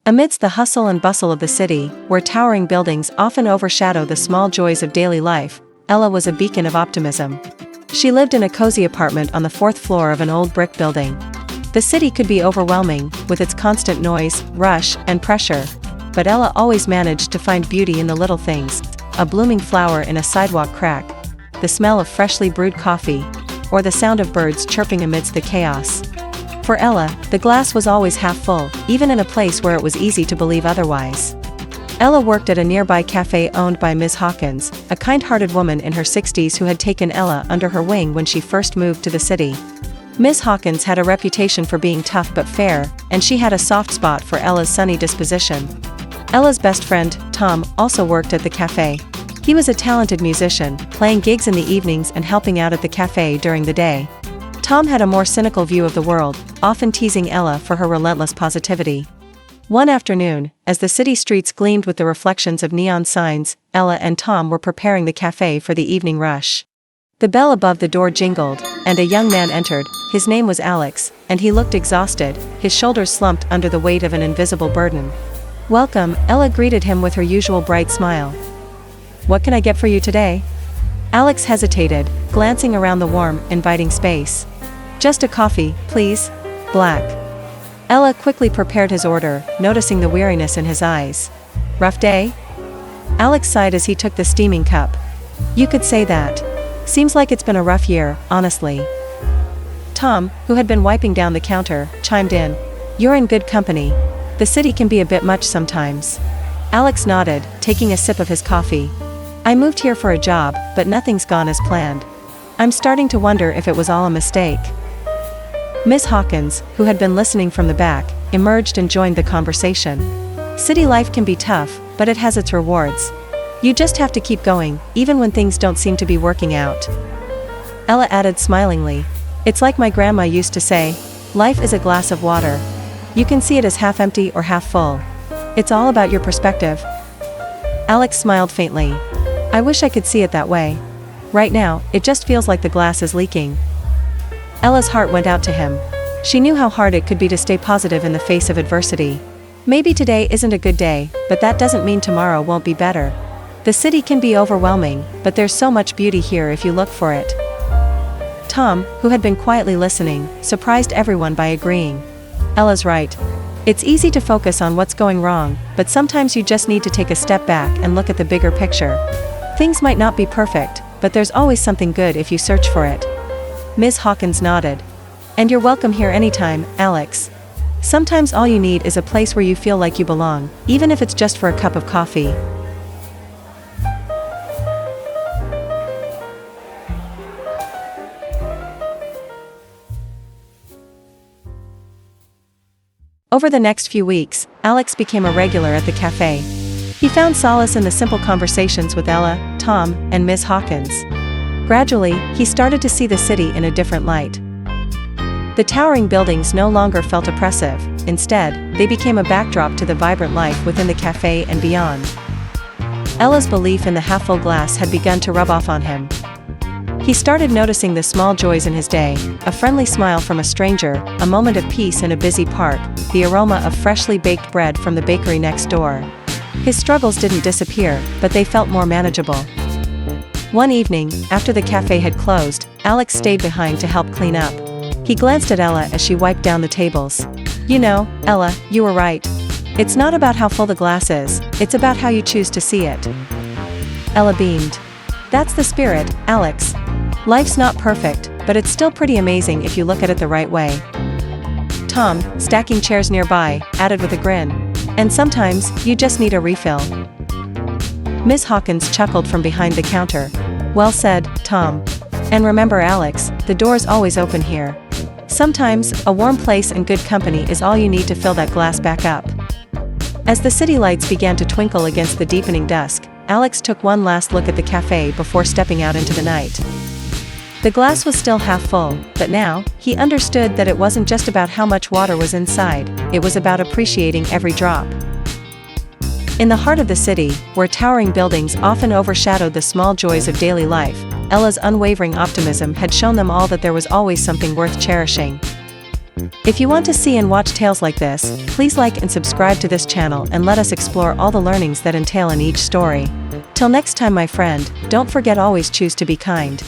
Amidst the hustle and bustle of the city, where towering buildings often overshadow the small joys of daily life, Ella was a beacon of optimism. She lived in a cozy apartment on the fourth floor of an old brick building. The city could be overwhelming, with its constant noise, rush, and pressure. But Ella always managed to find beauty in the little things: a blooming flower in a sidewalk crack, the smell of freshly brewed coffee, or the sound of birds chirping amidst the chaos. For Ella, the glass was always half full, even in a place where it was easy to believe otherwise. Ella worked at a nearby cafe owned by Ms. Hawkins, a kind-hearted woman in her 60s who had taken Ella under her wing when she first moved to the city. Ms. Hawkins had a reputation for being tough but fair, and she had a soft spot for Ella's sunny disposition. Ella's best friend, Tom, also worked at the cafe. He was a talented musician, playing gigs in the evenings and helping out at the cafe during the day. Tom had a more cynical view of the world, often teasing Ella for her relentless positivity. One afternoon, as the city streets gleamed with the reflections of neon signs, Ella and Tom were preparing the cafe for the evening rush. The bell above the door jingled, and a young man entered. His name was Alex, and he looked exhausted, his shoulders slumped under the weight of an invisible burden. "Welcome," Ella greeted him with her usual bright smile. "What can I get for you today?" Alex hesitated, glancing around the warm, inviting space. "Just a coffee, please. Black." Ella quickly prepared his order, noticing the weariness in his eyes. "Rough day?" Alex sighed as he took the steaming cup. "You could say that. Seems like it's been a rough year, honestly." Tom, who had been wiping down the counter, chimed in. "You're in good company. The city can be a bit much sometimes." Alex nodded, taking a sip of his coffee. "I moved here for a job, but nothing's gone as planned. I'm starting to wonder if it was all a mistake." Miss Hawkins, who had been listening from the back, emerged and joined the conversation. "City life can be tough, but it has its rewards. You just have to keep going, even when things don't seem to be working out." Ella added smilingly, "It's like my grandma used to say, life is a glass of water. You can see it as half empty or half full. It's all about your perspective." Alex smiled faintly. "I wish I could see it that way. Right now, it just feels like the glass is leaking." Ella's heart went out to him. She knew how hard it could be to stay positive in the face of adversity. Maybe today isn't a good day, but that doesn't mean tomorrow won't be better. The city can be overwhelming, but there's so much beauty here if you look for it. Tom, who had been quietly listening, surprised everyone by agreeing. "Ella's right. It's easy to focus on what's going wrong, but sometimes you just need to take a step back and look at the bigger picture. Things might not be perfect, but there's always something good if you search for it." Ms. Hawkins nodded. "And you're welcome here anytime, Alex. Sometimes all you need is a place where you feel like you belong, even if it's just for a cup of coffee." Over the next few weeks, Alex became a regular at the cafe. He found solace in the simple conversations with Ella, Tom, and Ms. Hawkins. Gradually, he started to see the city in a different light. The towering buildings no longer felt oppressive. Instead, they became a backdrop to the vibrant life within the cafe and beyond. Ella's belief in the half-full glass had begun to rub off on him. He started noticing the small joys in his day: a friendly smile from a stranger, a moment of peace in a busy park, the aroma of freshly baked bread from the bakery next door. His struggles didn't disappear, but they felt more manageable. One evening, after the cafe had closed, Alex stayed behind to help clean up. He glanced at Ella as she wiped down the tables. "You know, Ella, you were right. It's not about how full the glass is, it's about how you choose to see it." Ella beamed. "That's the spirit, Alex. Life's not perfect, but it's still pretty amazing if you look at it the right way." Tom, stacking chairs nearby, added with a grin. "And sometimes, you just need a refill." Miss Hawkins chuckled from behind the counter. "Well said, Tom. And remember, Alex, the door's always open here. Sometimes, a warm place and good company is all you need to fill that glass back up." As the city lights began to twinkle against the deepening dusk, Alex took one last look at the cafe before stepping out into the night. The glass was still half full, but now, he understood that it wasn't just about how much water was inside, it was about appreciating every drop. In the heart of the city, where towering buildings often overshadowed the small joys of daily life, Ella's unwavering optimism had shown them all that there was always something worth cherishing. If you want to see and watch tales like this, please like and subscribe to this channel and let us explore all the learnings that entail in each story. Till next time my friend, don't forget always choose to be kind.